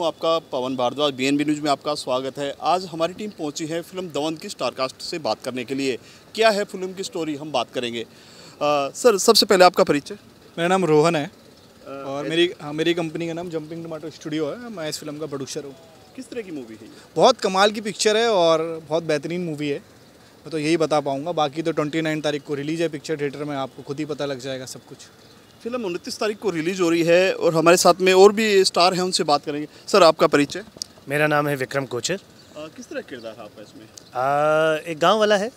हूं आपका पवन Bhardwaj. BNB news में आपका स्वागत है। आज हमारी टीम पहुंची है फिल्म दबंग की स्टारकास्ट से बात करने के लिए। क्या है फिल्म की स्टोरी, हम बात करेंगे। सर, सबसे पहले आपका परिचय। मेरा नाम रोहन है और मेरी कंपनी का नाम जंपिंग टमाटो स्टूडियो है। मैं इस फिल्म का प्रोड्यूसर हूँ। किस तरह की मूवी है ये? बहुत कमाल की पिक्चर है और बहुत बेहतरीन मूवी है। मैं तो यही बता पाऊँगा, बाकी तो 29 तारीख को रिलीज़ है पिक्चर थिएटर में, आपको खुद ही पता लग जाएगा सब कुछ। फिल्म 29 तारीख को रिलीज हो रही है और हमारे साथ में और भी स्टार हैं, उनसे बात करेंगे। सर, आपका परिचय। मेरा नाम है विक्रम कोचर। किस तरह किरदार है आपका इसमें? एक गांव वाला है,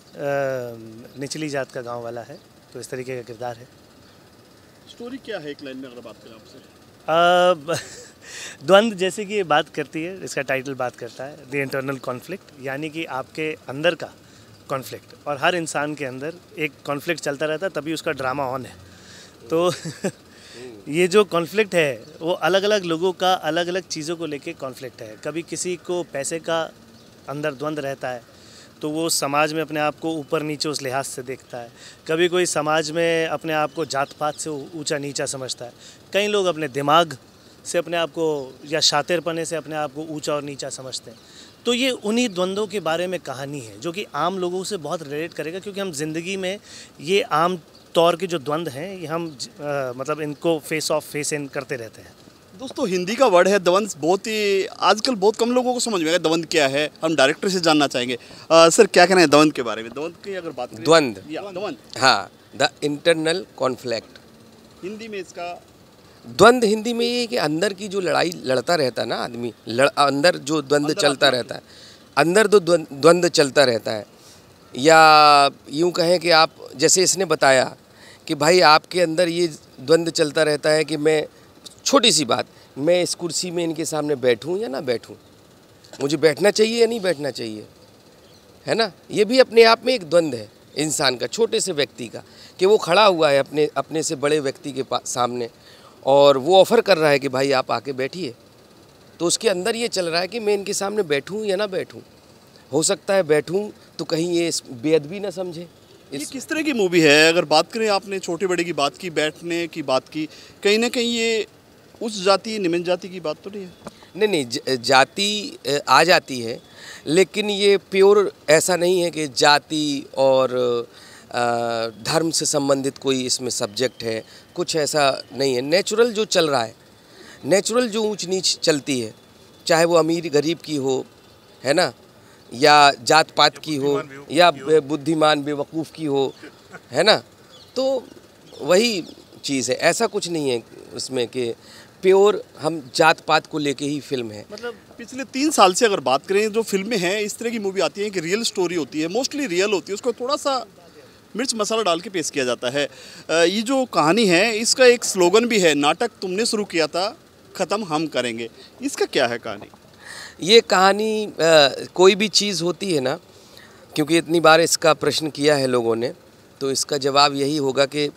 निचली जात का गांव वाला है, तो इस तरीके का किरदार है। स्टोरी क्या है एक लाइन में अगर बात करें आपसे? द्वंद्व जैसे कि ये बात करती है, इसका टाइटल बात करता है द इंटरनल कॉन्फ्लिक्ट, यानी कि आपके अंदर का कॉन्फ्लिक्ट। और हर इंसान के अंदर एक कॉन्फ्लिक्ट चलता रहता है, तभी उसका ड्रामा ऑन है। तो ये जो कॉन्फ्लिक्ट है वो अलग अलग लोगों का अलग अलग चीज़ों को लेके कॉन्फ्लिक्ट है। कभी किसी को पैसे का अंदर द्वंद्व रहता है तो वो समाज में अपने आप को ऊपर नीचे उस लिहाज से देखता है। कभी कोई समाज में अपने आप को जात पात से ऊंचा नीचा समझता है। कई लोग अपने दिमाग से अपने आप को या शातिरपने से अपने आप को ऊंचा और नीचा समझते हैं। तो ये उन्हीं द्वंद्वों के बारे में कहानी है जो कि आम लोगों से बहुत रिलेट करेगा, क्योंकि हम ज़िंदगी में ये आम तौर के जो द्वंद्व हैं ये हम मतलब इनको फेस ऑफ फेस इन करते रहते हैं। दोस्तों, हिंदी का वर्ड है दबंग। बहुत ही आजकल बहुत कम लोगों को समझ में आएगा दबंग क्या है। हम डायरेक्टर से जानना चाहेंगे। सर, क्या कहना है दबंग के बारे में? दबंग की अगर बात करें, द्वंद्व, हाँ, द इंटरनल कॉन्फ्लिक्ट। हिंदी में इसका द्वंद्व हिंदी में ये है कि अंदर की जो लड़ाई लड़ता रहता है ना आदमी, अंदर जो द्वंद्व चलता रहता है, अंदर जो द्वंद्व चलता रहता है, या यूँ कहें कि आप जैसे इसने बताया कि भाई आपके अंदर ये द्वंद्व चलता रहता है कि मैं, छोटी सी बात, मैं इस कुर्सी में इनके सामने बैठूं या ना बैठूं, मुझे बैठना चाहिए या नहीं बैठना चाहिए, है ना। ये भी अपने आप में एक द्वंद्व है इंसान का, छोटे से व्यक्ति का, कि वो खड़ा हुआ है अपने से बड़े व्यक्ति के सामने और वो ऑफ़र कर रहा है कि भाई आप आके बैठिए। तो उसके अंदर ये चल रहा है कि मैं इनके सामने बैठूं या ना बैठूं। हो सकता है बैठूं तो कहीं ये बेअदबी ना समझे। ये किस तरह की मूवी है? अगर बात करें, आपने छोटे बड़े की बात की, बैठने की बात की, कहीं ना कहीं ये उस जाति निम्न जाति की बात तो नहीं है? नहीं, जाति आ जाती है, लेकिन ये प्योर ऐसा नहीं है कि जाति और धर्म से संबंधित कोई इसमें सब्जेक्ट है, कुछ ऐसा नहीं है। नेचुरल जो चल रहा है, नेचुरल जो ऊंच नीच चलती है, चाहे वो अमीर गरीब की हो, है ना, या जात पात की हो, या बुद्धिमान बेवकूफ़ की हो, है ना, तो वही चीज़ है। ऐसा कुछ नहीं है उसमें कि प्योर हम जात पात को लेके ही फिल्म है। मतलब पिछले 3 साल से अगर बात करें, जो फिल्में हैं इस तरह की मूवी आती हैं कि रियल स्टोरी होती है, मोस्टली रियल होती है, उसको थोड़ा सा मिर्च मसाला डाल के पेश किया जाता है। ये जो कहानी है इसका एक स्लोगन भी है, नाटक तुमने शुरू किया था, ख़त्म हम करेंगे। इसका क्या है कहानी? ये कहानी कोई भी चीज़ होती है ना, क्योंकि इतनी बार इसका प्रश्न किया है लोगों ने, तो इसका जवाब यही होगा कि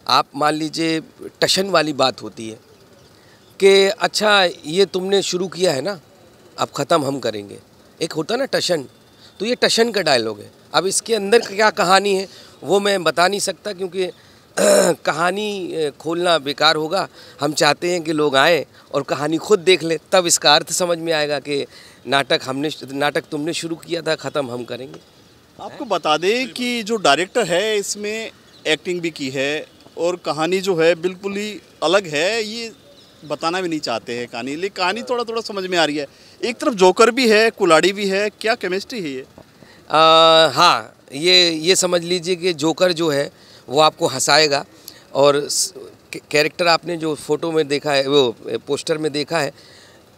आप मान लीजिए टशन वाली बात होती है कि अच्छा ये तुमने शुरू किया है ना, अब ख़त्म हम करेंगे। एक होता ना टशन, तो ये टशन का डायलॉग है। अब इसके अंदर क्या कहानी है वो मैं बता नहीं सकता, क्योंकि कहानी खोलना बेकार होगा। हम चाहते हैं कि लोग आएँ और कहानी खुद देख लें, तब इसका अर्थ समझ में आएगा कि नाटक तुमने शुरू किया था, ख़त्म हम करेंगे। आपको बता दें कि जो डायरेक्टर है इसमें एक्टिंग भी की है और कहानी जो है बिल्कुल ही अलग है। ये बताना भी नहीं चाहते हैं कहानी, लेकिन कहानी थोड़ा थोड़ा समझ में आ रही है। एक तरफ जोकर भी है, कुल्हाड़ी भी है, क्या केमिस्ट्री है ये? हाँ, ये समझ लीजिए कि जोकर जो है वो आपको हंसाएगा, और कैरेक्टर आपने जो फ़ोटो में देखा है, वो पोस्टर में देखा है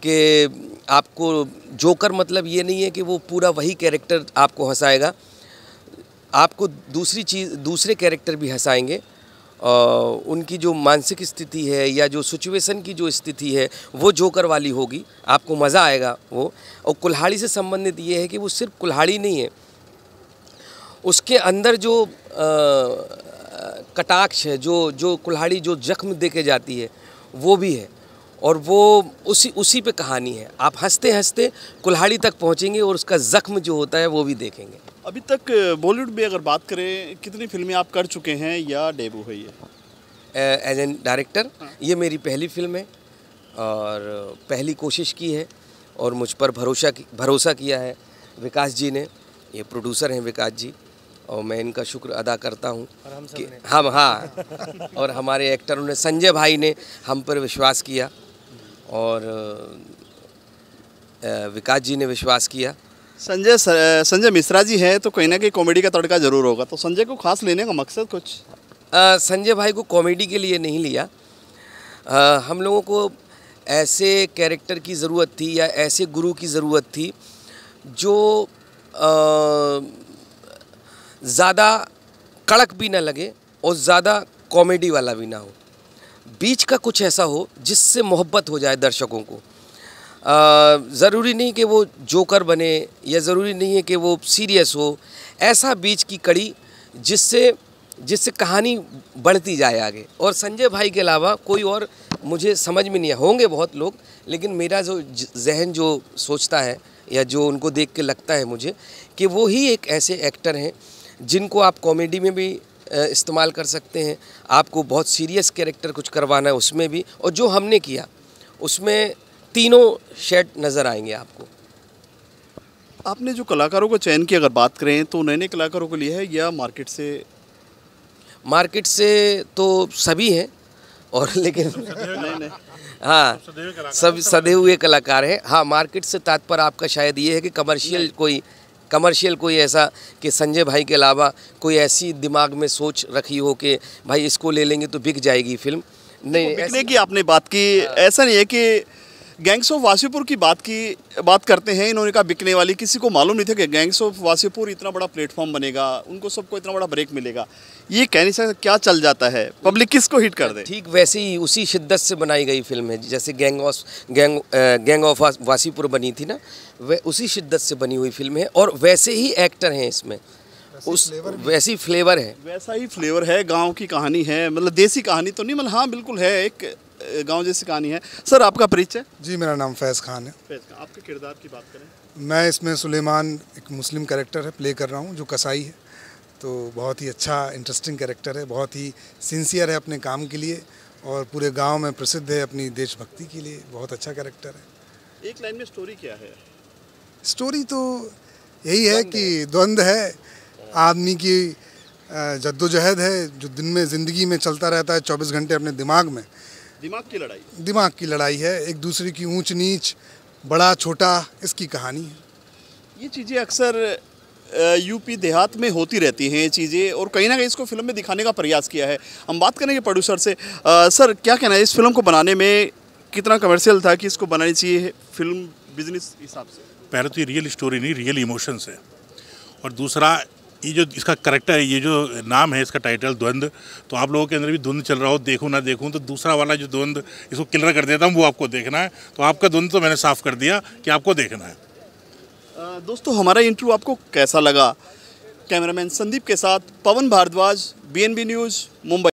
कि आपको जोकर मतलब ये नहीं है कि वो पूरा वही कैरेक्टर आपको हंसाएगा, आपको दूसरे कैरेक्टर भी हंसाएंगे। उनकी जो मानसिक स्थिति है या जो सिचुएशन की जो स्थिति है वो जोकर वाली होगी, आपको मज़ा आएगा वो। और कुल्हाड़ी से संबंधित ये है कि वो सिर्फ कुल्हाड़ी नहीं है, उसके अंदर जो कटाक्ष है, जो कुल्हाड़ी जो जख्म दे के जाती है वो भी है, और वो उसी पे कहानी है। आप हंसते हंसते कुल्हाड़ी तक पहुंचेंगे और उसका जख्म जो होता है वो भी देखेंगे। अभी तक बॉलीवुड में अगर बात करें, कितनी फिल्में आप कर चुके हैं या डेब्यू है ये? एज एन डायरेक्टर ये मेरी पहली फिल्म है और पहली कोशिश की है और मुझ पर भरोसा किया है विकास जी ने। ये प्रोड्यूसर हैं विकास जी, और मैं इनका शुक्र अदा करता हूँ कि और हमारे एक्टरों ने, संजय भाई ने हम पर विश्वास किया और विकास जी ने विश्वास किया। संजय मिश्रा जी हैं तो कहीं ना कहीं कॉमेडी का तड़का ज़रूर होगा, तो संजय को खास लेने का मकसद कुछ? संजय भाई को कॉमेडी के लिए नहीं लिया, हम लोगों को ऐसे कैरेक्टर की ज़रूरत थी या ऐसे गुरु की ज़रूरत थी जो ज़्यादा कड़क भी ना लगे और ज़्यादा कॉमेडी वाला भी ना हो, बीच का कुछ ऐसा हो जिससे मोहब्बत हो जाए दर्शकों को। ज़रूरी नहीं कि वो जोकर बने या ज़रूरी नहीं है कि वो सीरियस हो, ऐसा बीच की कड़ी जिससे कहानी बढ़ती जाए आगे। और संजय भाई के अलावा कोई और मुझे समझ में नहीं है, होंगे बहुत लोग, लेकिन मेरा जो जहन जो सोचता है या जो उनको देख के लगता है मुझे कि वो ही एक ऐसे एक्टर हैं जिनको आप कॉमेडी में भी इस्तेमाल कर सकते हैं, आपको बहुत सीरियस कैरेक्टर कुछ करवाना है उसमें भी, और जो हमने किया उसमें तीनों शेड नज़र आएंगे आपको। आपने जो कलाकारों को चयन की अगर बात करें तो नए कलाकारों को लिया है या मार्केट से? मार्केट से तो सभी हैं और लेकिन नहीं। हाँ, सब सधे हुए कलाकार हैं। हाँ, मार्केट से तात्पर्य आपका शायद ये है कि कमर्शियल कोई ऐसा कि संजय भाई के अलावा कोई ऐसी दिमाग में सोच रखी हो कि भाई इसको ले लेंगे तो बिक जाएगी फिल्म। नहीं, बिकने की आपने बात की, ऐसा नहीं है कि गैंग्स ऑफ वासीपुर की बात करते हैं, इन्होंने कहा बिकने वाली, किसी को मालूम नहीं था कि गैंग्स ऑफ वासीपुर इतना बड़ा प्लेटफॉर्म बनेगा, उनको सबको इतना बड़ा ब्रेक मिलेगा। ये कह नहीं सकते क्या चल जाता है, पब्लिक किसको हिट कर दे। ठीक वैसे ही उसी शिद्दत से बनाई गई फिल्म है, जैसे गैंग ऑफ वासीपुर बनी थी ना, वह उसी शिद्दत से बनी हुई फिल्म है और वैसे ही एक्टर हैं इसमें, वैसी फ्लेवर है, वैसा ही फ्लेवर है। गाँव की कहानी है, मतलब देसी कहानी तो नहीं, मतलब हाँ बिल्कुल है, एक गांव जैसी कहानी है। सर आपका परिचय? जी, मेरा नाम फैज़ खान है। फैज़ खान, आपके किरदार की बात करें? मैं इसमें सुलेमान एक मुस्लिम कैरेक्टर है प्ले कर रहा हूँ जो कसाई है, तो बहुत ही अच्छा इंटरेस्टिंग कैरेक्टर है, बहुत ही सिंसियर है अपने काम के लिए और पूरे गांव में प्रसिद्ध है अपनी देशभक्ति के लिए, बहुत अच्छा कैरेक्टर है। एक लाइन में स्टोरी क्या है? स्टोरी तो यही है कि द्वंद्व है, आदमी की जद्दोजहद है जो दिन में ज़िंदगी में चलता रहता है 24 घंटे अपने दिमाग में। दिमाग की लड़ाई है, एक दूसरे की ऊंच नीच, बड़ा छोटा, इसकी कहानी है। ये चीज़ें अक्सर यूपी देहात में होती रहती हैं ये चीज़ें, और कहीं ना कहीं इसको फिल्म में दिखाने का प्रयास किया है। हम बात करेंगे प्रोड्यूसर से। सर क्या कहना है, इस फिल्म को बनाने में कितना कमर्शियल था कि इसको बनानी चाहिए फिल्म बिजनेस हिसाब से? पहले तो ये रियल स्टोरी नहीं, रियल इमोशंस है, और दूसरा ये जो इसका करेक्टर है, ये जो नाम है इसका टाइटल द्वंद्व, तो आप लोगों के अंदर भी द्वंद्व चल रहा हो, देखूं ना देखूं, तो दूसरा वाला जो द्वंद्व इसको क्लियर कर देता हूँ, वो आपको देखना है। तो आपका द्वंद्व तो मैंने साफ कर दिया कि आपको देखना है। दोस्तों हमारा इंटरव्यू आपको कैसा लगा? कैमरामैन संदीप के साथ पवन भारद्वाज, BNB न्यूज़, मुंबई।